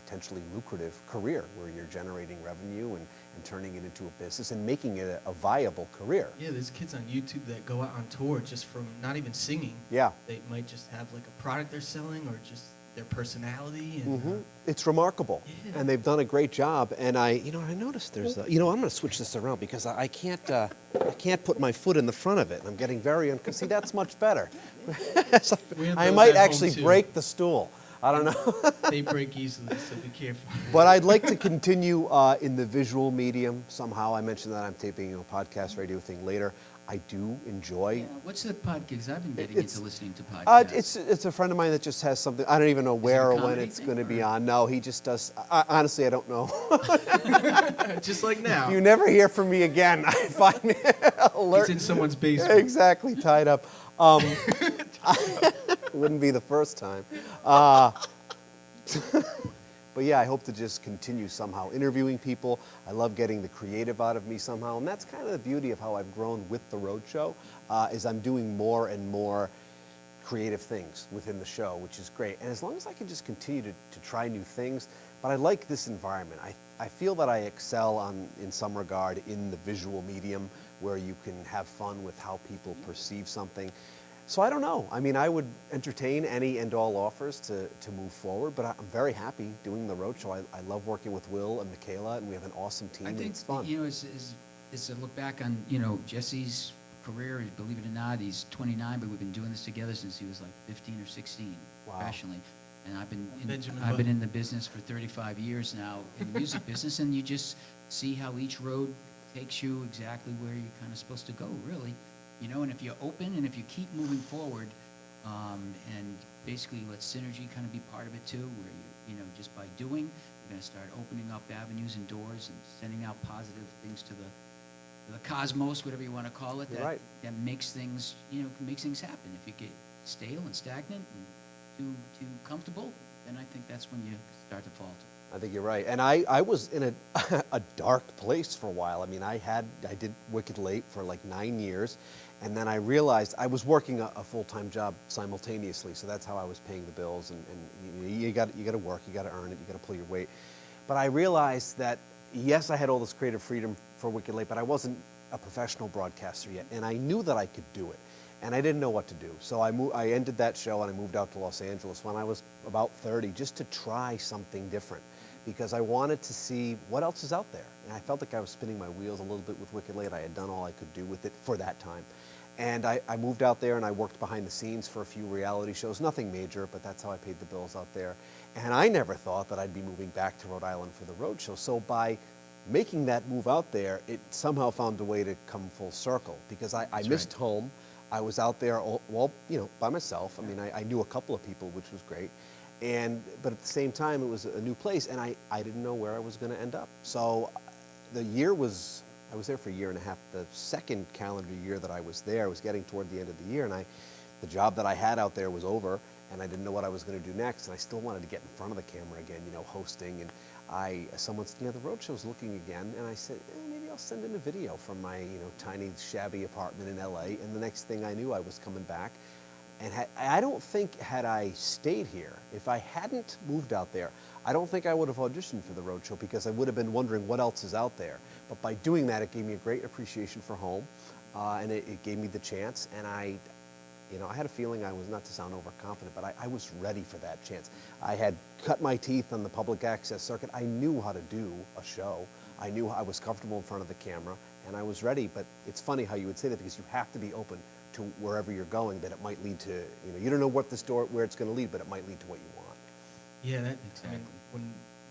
potentially lucrative career where you're generating revenue and turning it into a business and making it a viable career. Yeah, there's kids on YouTube that go out on tour just from not even singing. Yeah. They might just have like a product they're selling or just their personality. And, It's remarkable, Yeah. and they've done a great job. And I noticed there's, I'm going to switch this around because I can't put my foot in the front of it. I'm getting very, see, that's much better. We have I those might at home, actually too. break the stool. I don't know. They break easily, so be careful. But I'd like to continue in the visual medium somehow. I mentioned that I'm taping a podcast radio thing later. I do enjoy. Yeah, what's the podcast? I've been getting It's- into listening to podcasts. It's a friend of mine that just has something. I don't even know where a or when comedy it's thing, going to be or- on. No, he just does. Honestly, I don't know. Just like now. You never hear from me again. I find me alert. He's in someone's basement. Exactly, tied up. Wouldn't be the first time. But yeah, I hope to just continue somehow interviewing people. I love getting the creative out of me somehow, and that's kind of the beauty of how I've grown with the Roadshow, is I'm doing more and more creative things within the show, which is great. And as long as I can just continue to try new things, but I like this environment. I feel that I excel in some regard in the visual medium where you can have fun with how people perceive something. So I don't know. I mean, I would entertain any and all offers to move forward, but I'm very happy doing the Roadshow. I love working with Will and Michaela, and we have an awesome team, I and think, it's fun. as I look back on, Jesse's career, believe it or not, he's 29, but we've been doing this together since he was like 15 or 16 Wow. professionally. And I've been Benjamin I've been Button. in the business for 35 years now, in the music business, and you just see how each road takes you exactly where you're kind of supposed to go, really. And if you're open and if you keep moving forward, and basically let synergy kind of be part of it too, where just by doing, you're going to start opening up avenues and doors and sending out positive things to the cosmos, whatever you want to call it. You're That right. that makes things, makes things happen. If you get stale and stagnant and too comfortable, then I think that's when you start to falter. I think you're right. And I was in a dark place for a while. I mean, I did Wicked Late for like 9 years, and then I realized I was working a full-time job simultaneously, so that's how I was paying the bills. And you got to work, you got to earn it, you got to pull your weight. But I realized that yes, I had all this creative freedom for Wicked Late, but I wasn't a professional broadcaster yet, and I knew that I could do it. And I didn't know what to do. So I ended that show and I moved out to Los Angeles when I was about 30 just to try something different because I wanted to see what else is out there. And I felt like I was spinning my wheels a little bit with Wicked Late. I had done all I could do with it for that time. And I moved out there and I worked behind the scenes for a few reality shows, nothing major, but that's how I paid the bills out there. And I never thought that I'd be moving back to Rhode Island for the Roadshow. So by making that move out there, it somehow found a way to come full circle because I missed home. I was out there, by myself. I mean, I knew a couple of people, which was great. But at the same time, it was a new place, and I didn't know where I was going to end up. So I was there for a year and a half. The second calendar year that I was there, I was getting toward the end of the year, and the job that I had out there was over, and I didn't know what I was going to do next, and I still wanted to get in front of the camera again, hosting. And someone said, the Roadshow's looking again, and I said, maybe I'll send in a video from my, tiny, shabby apartment in LA. And the next thing I knew, I was coming back. And I don't think had I stayed here, if I hadn't moved out there, I don't think I would have auditioned for the Roadshow because I would have been wondering what else is out there. But by doing that, it gave me a great appreciation for home, and it gave me the chance. And I had a feeling I was, not to sound overconfident, but I was ready for that chance. I had cut my teeth on the public access circuit. I knew how to do a show. I knew I was comfortable in front of the camera, and I was ready. But it's funny how you would say that because you have to be open to wherever you're going, that it might lead to, you don't know where it's going to lead, but it might lead to what you want. Yeah, Exactly.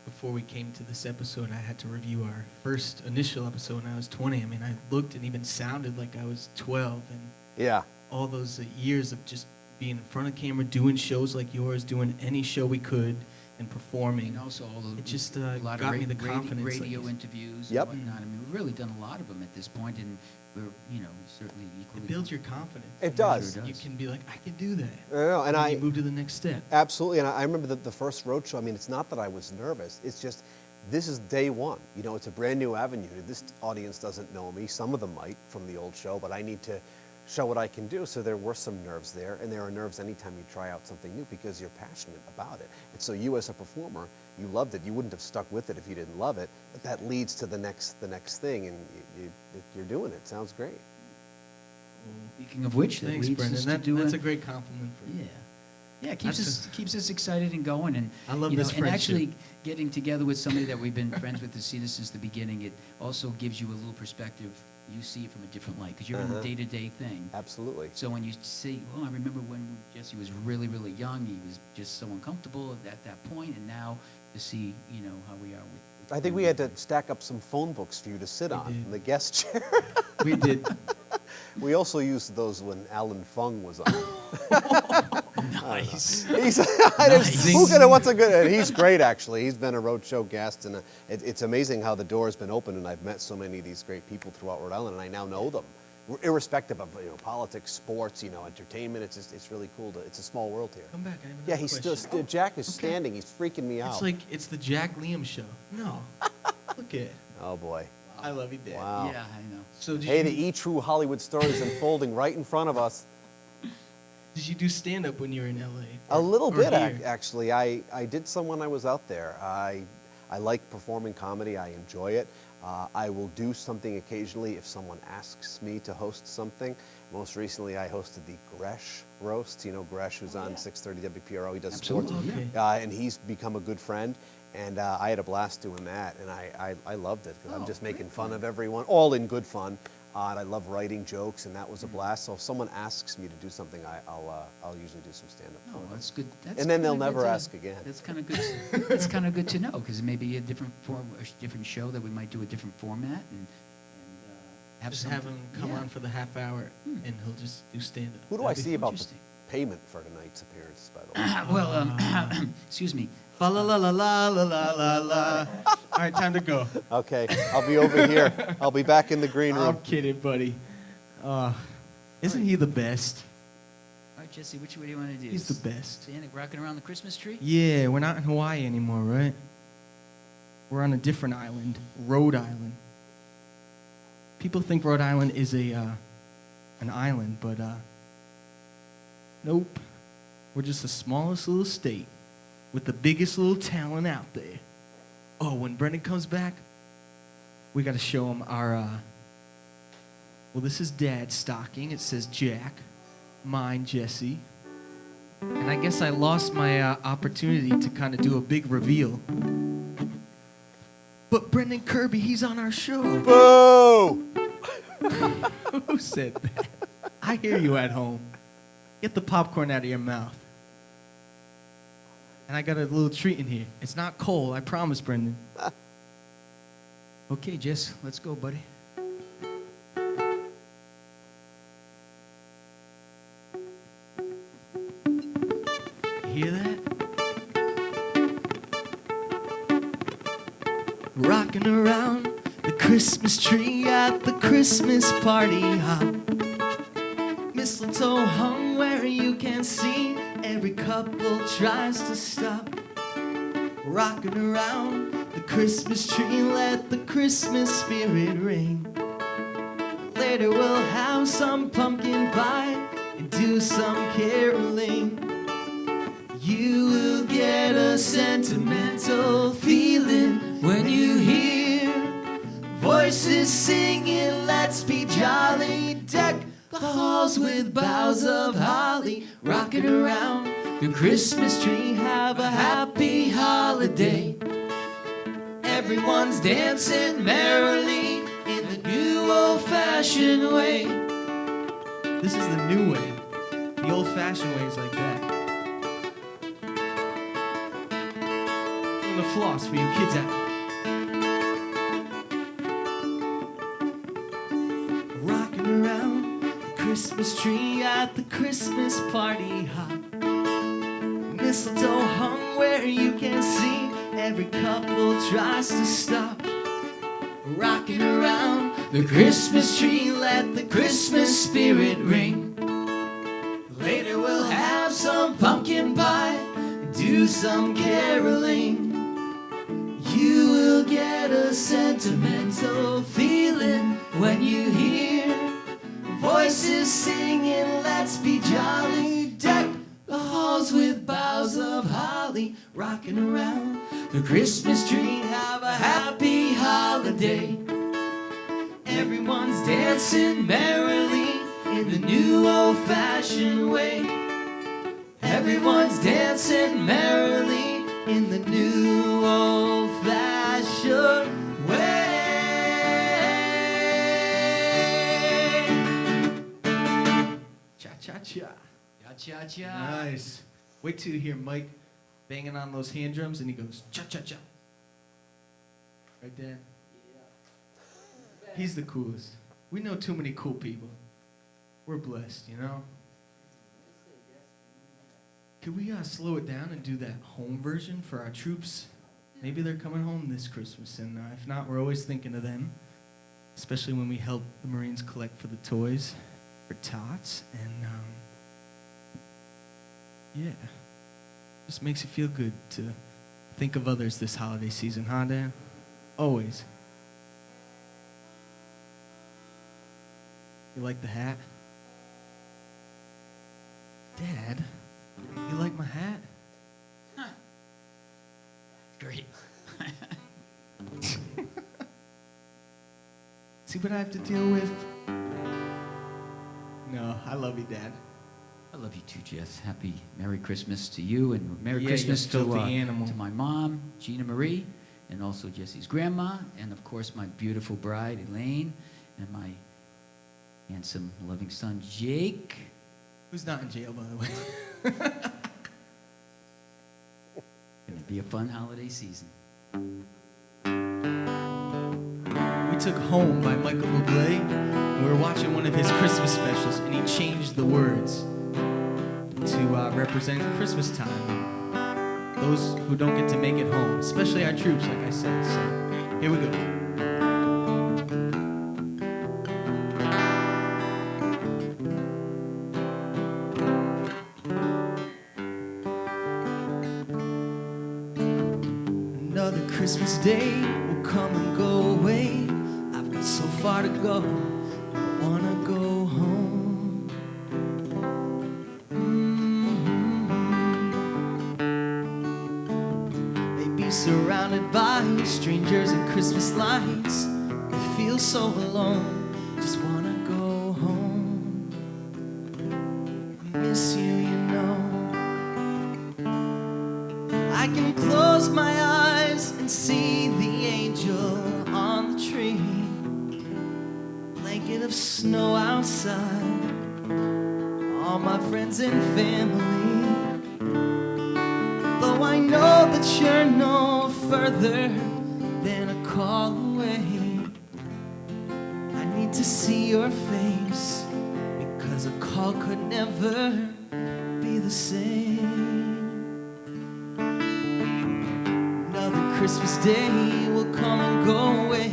Before we came to this episode, I had to review our first initial episode when I was 20. I mean, I looked and even sounded like I was 12, and Yeah. all those years of just being in front of camera, doing shows like yours, doing any show we could, and performing. And also all the It just a lot got of me the confidence. like radio you said. interviews Yep. and whatnot. I mean, we've really done a lot of them at this point, and we're certainly equally. It builds your confidence. It does. Sure You does. can be like, I can do that. And then I you move to the next step. absolutely, and I remember the first road show. I mean, it's not that I was nervous. It's just this is day one. It's a brand new avenue. This audience doesn't know me. Some of them might from the old show, but I need to show what I can do. So there were some nerves there, and there are nerves anytime you try out something new because you're passionate about it. And so you, as a performer, you loved it. You wouldn't have stuck with it if you didn't love it. But that leads to the next thing, and you're doing it. Sounds great. Speaking of which, that Thanks, leads Brendan. us to do That's a great compliment for you. Yeah. Yeah, it keeps That's keeps us excited and going, and I love you know, this and friendship. actually getting together with somebody that we've been friends with to see this since the beginning. It also gives you a little perspective. You see it from a different light because you're in the day-to-day thing. Absolutely. So when you see, I remember when Jesse was really, really young. He was just so uncomfortable at that point, and now to see, how we are with. I think we had to stack up some phone books for you to sit on did. in the guest chair. We did. We also used those when Alan Fung was on. Nice. He's, Nice. what's a good? And he's great, actually. He's been a roadshow guest, and it's amazing how the door's been open. And I've met so many of these great people throughout Rhode Island, and I now know them, irrespective of politics, sports, entertainment. It's really cool. It's a small world here. Come back. I have Yeah, another he's question. still. Jack is standing. He's freaking me out. It's like it's the Jack Liam show. No. Look at it. Oh boy. I love you, Dad. Wow. Yeah, I know. So did Hey, you, the E-True Hollywood story is unfolding right in front of us. did you do stand up when you were in LA? A little Or bit, here? actually. I did some when I was out there. I like performing comedy. I enjoy it. I will do something occasionally if someone asks me to host something. Most recently, I hosted the Gresh roast. Gresh, who's on 630 WPRO. He does sports. Absolutely, Okay. And he's become a good friend. And I had a blast doing that. And I loved it because I'm Oh, just making great fun fun. of everyone, all in good fun. And I love writing jokes, and that was a blast. So if someone asks me to do something, I'll usually do some stand-up. No, for them. that's good. That's And then they'll kinda good never to- ask again. That's kind of good. That's kind of good to know because maybe a different different show that we might do a different format and have Just some. have him come yeah. on for the half hour, and he'll just do stand up. Who do I see about the interesting. payment for tonight's appearance, by the way? Well, excuse me. Fa la la la la la la la la. All right, time to go. Okay, I'll be over here. I'll be back in the green room. I'm kidding, buddy. Isn't he the best? All right, Jesse, which way do you want to do? He's the best. Standing, rocking around the Christmas tree. Yeah, we're not in Hawaii anymore, right? We're on a different island, Rhode Island. People think Rhode Island is an island, but nope. We're just the smallest little state with the biggest little talent out there. Oh, when Brendan comes back, we got to show him our. Well, this is Dad's stocking. It says Jack, mine Jesse, and I guess I lost my opportunity to kind of do a big reveal. But Brendan Kirby, he's on our show. Boo! Who said that? I hear you at home. Get the popcorn out of your mouth. And I got a little treat in here. It's not cold, I promise, Brendan. Okay, Jess, let's go, buddy. Hear that? Rocking around the Christmas tree at the Christmas party hop. Mistletoe hung where you can see. Every couple tries to stop. Rocking around the Christmas tree, let the Christmas spirit ring. Later we'll have some pumpkin pie and do some caroling. You will get a sentimental feeling when you hear voices singing, let's be jolly. Deck the halls with boughs of holly. Rocking around the Christmas tree, have a happy holiday. Everyone's dancing merrily in the new old-fashioned way. This is the new way. The old-fashioned way is like that. The floss for you kids out. Rocking around the Christmas tree at the Christmas party hop. Mistletoe hung where where you can see every couple tries to stop rocking around the Christmas tree. Let the Christmas spirit ring. Later we'll have some pumpkin pie and do some caroling. You will get a sentimental feeling when you hear voices singing, let's be jolly. Deck the halls with boughs of holly, rocking around the Christmas tree. Have a happy holiday. Everyone's dancing merrily in the new old-fashioned way. Everyone's dancing merrily in the new old-fashioned way. Cha-cha-cha. Cha-cha-cha. Nice. Wait till you hear Mike banging on those hand drums and he goes cha-cha-cha. Right, Dan? He's the coolest. We know too many cool people. We're blessed, you know? Could we slow it down and do that home version for our troops? Maybe they're coming home this Christmas, and if not, we're always thinking of them, especially when we help the Marines collect for the toys, for tots, and yeah, just makes you feel good to think of others this holiday season, huh, Dan? Always. You like the hat? Dad, you like my hat? Great. See what I have to deal with? No, I love you, Dad. I love you too, Jess. Happy Merry Christmas to you, and Merry Yeah, Christmas you to, filthy animal. to my mom, Gina Marie, and also Jesse's grandma, and of course my beautiful bride, Elaine, and my handsome, loving son, Jake. Who's not in jail, by the way? Gonna be a fun holiday season. We took Home by Michael Bublé, and we were watching one of his Christmas specials, and he changed the words to represent Christmas time. Those who don't get to make it home, especially our troops, like I said. So, here we go. Another Christmas day will come and go away. I've got so far to go, I wanna go home. Maybe surrounded by strangers and Christmas lights, I feel so alone, just wanna go home. I miss you, you know. I can close my eyes and see the angel on the tree, blanket of snow outside, all my friends and family. Though I know that you're no further than a call away, I need to see your face, because a call could never be the same. Christmas Day will come and go away.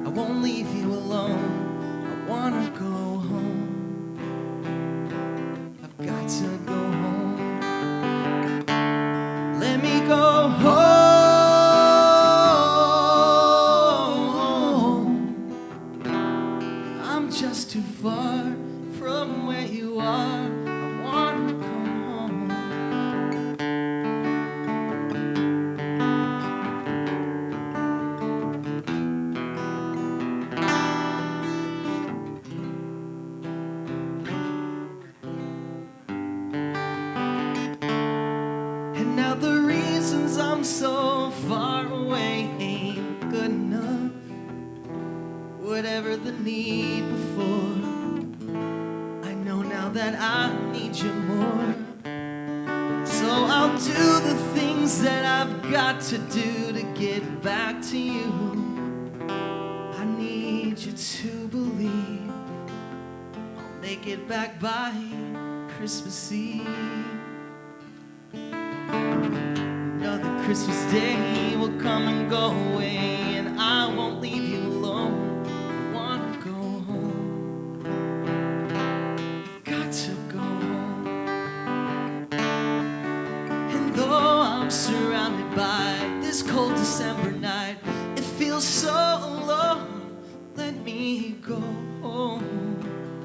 I won't leave you alone. I wanna go home. I've got to go home. Let me go home. I'm just too far from where you are. I wanna come home. I'm so far away ain't good enough. Whatever the need before, I know now that I need you more. So I'll do the things that I've got to do to get back to you. I need you to believe I'll make it back by Christmas Eve. Christmas Day will come and go away, and I won't leave you alone. I wanna go home. I've got to go home. And though I'm surrounded by this cold December night, it feels so alone. Let me go home.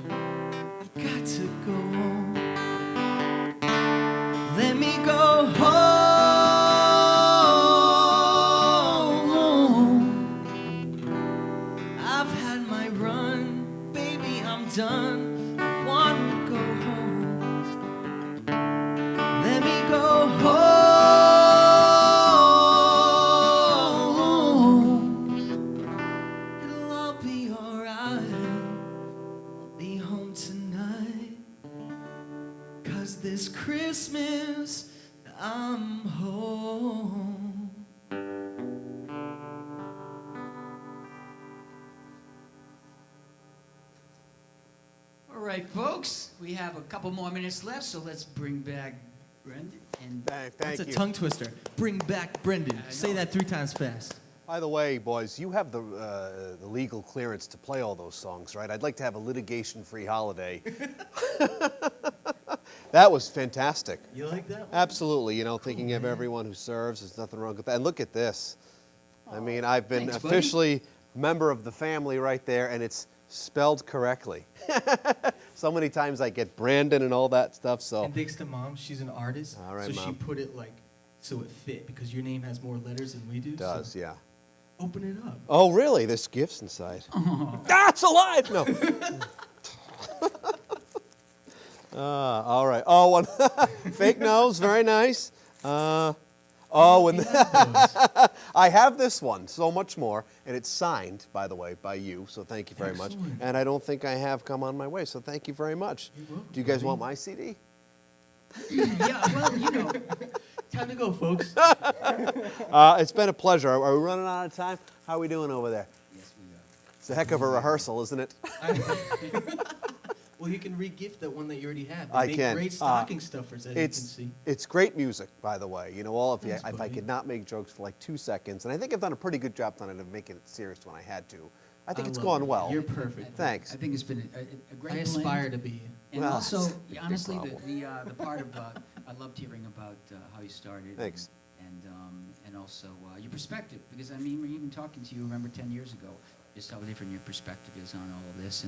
I've got to go home. Let me go home. I've had my run, baby, I'm done. I wanna go home. Let me go home. It'll all be alright. I'll be home tonight. 'Cause this Christmas I'm home. All right, folks, we have a couple more minutes left, so let's bring back Brendan. And Thank That's a you. tongue twister. Bring back Brendan. Say that 3 times fast. By the way, boys, you have the legal clearance to play all those songs, right? I'd like to have a litigation-free holiday. That was fantastic. You like that one? Absolutely. You know, thinking of everyone who serves, there's nothing wrong with that. And look at this. I mean, I've been Thanks, buddy. officially member of the family right there, and it's spelled correctly. So many times I get Brandon and all that stuff, so. And thanks to Mom, she's an artist. All right, so Mom. she put it like so it fit because your name has more letters than we do. It does, so yeah. Open it up. Oh, really? There's gifts inside. Ah, it's alive! No. All right. Oh, one fake nose, very nice. And I have this one, so much more, and it's signed, by the way, by you. So thank you very much. Excellent. And I don't think I have come on my way. So thank you very much. You're welcome, Do you guys buddy. want my CD? yeah, well, you know, Time to go, folks. It's been a pleasure. Are we running out of time? How are we doing over there? yes, we are. It's a heck of a rehearsal, isn't it? Well, you can re-gift that one that you already have. They I make can. great stocking stuffers, as you can see. It's great music, by the way. You know, all of you. Thanks, If I buddy. could not make jokes for like 2 seconds, and I think I've done a pretty good job tonight of making it serious when I had to. I think it's love gone it. well. You're perfect. Thanks. I think it's been a great I blend. aspire to be you. And Well, also, that's a honestly, big the part of I loved hearing about how you started. Thanks. And also your perspective, because I mean, even talking to you, remember 10 years ago, just how different your perspective is on all of this,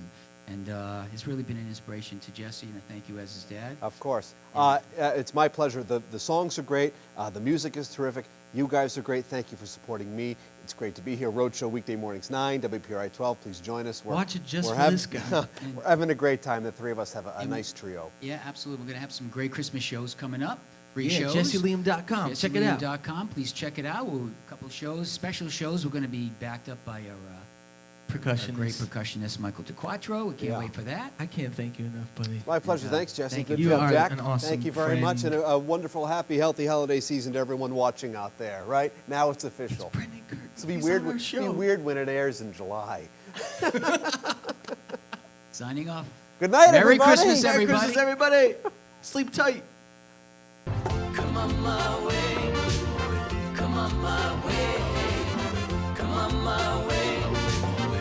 and it's really been an inspiration to Jesse, and I thank you as his dad. Of course. It's my pleasure. The songs are great. The music is terrific. You guys are great. Thank you for supporting me. It's great to be here. Roadshow weekday mornings 9, WPRI 12. Please join us. Watch it just we're for this guy. We're having a great time. The three of us have a nice trio. Yeah, absolutely. We're going to have some great Christmas shows coming up. Free Yeah, shows. JesseLiam.com. Check it out. JesseLiam.com. Please check it out. A couple of shows, special shows. We're going to be backed up by our Percussionist. great percussionist, Michael DeQuattro. We can't Yeah. wait for that. I can't thank you enough, buddy. My pleasure. And, Thanks, Jesse. thank Good you. You job, are Jack. an awesome Thank you very much, and friend. a wonderful, happy, healthy holiday season to everyone watching out there. Right now, it's official. Brendan Kirby. It's be He's weird. on our It'll show. be weird when it airs in July. Signing off. Good night, Merry everybody. Christmas, Merry everybody. Christmas, everybody. Sleep tight. Come on my way, come on my way, come on my way.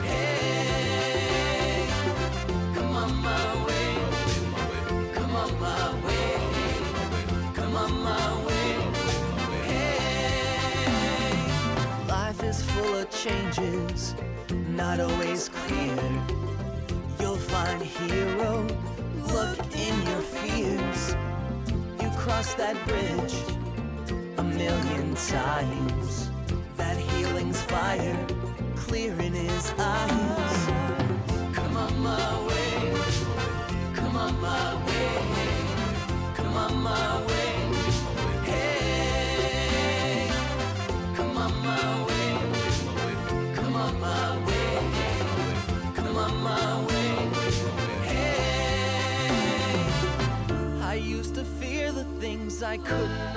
Hey, come on my way, come on my way, come on my way. Hey, life is full of changes, not always clear. You'll find a hero, look in your fears. You cross that bridge a million times. That healing's fire clear in his eyes. Come on my way, come on my way, come on my way. Hey, come on my way, come on my way, come on my way. I used to fear the things I couldn't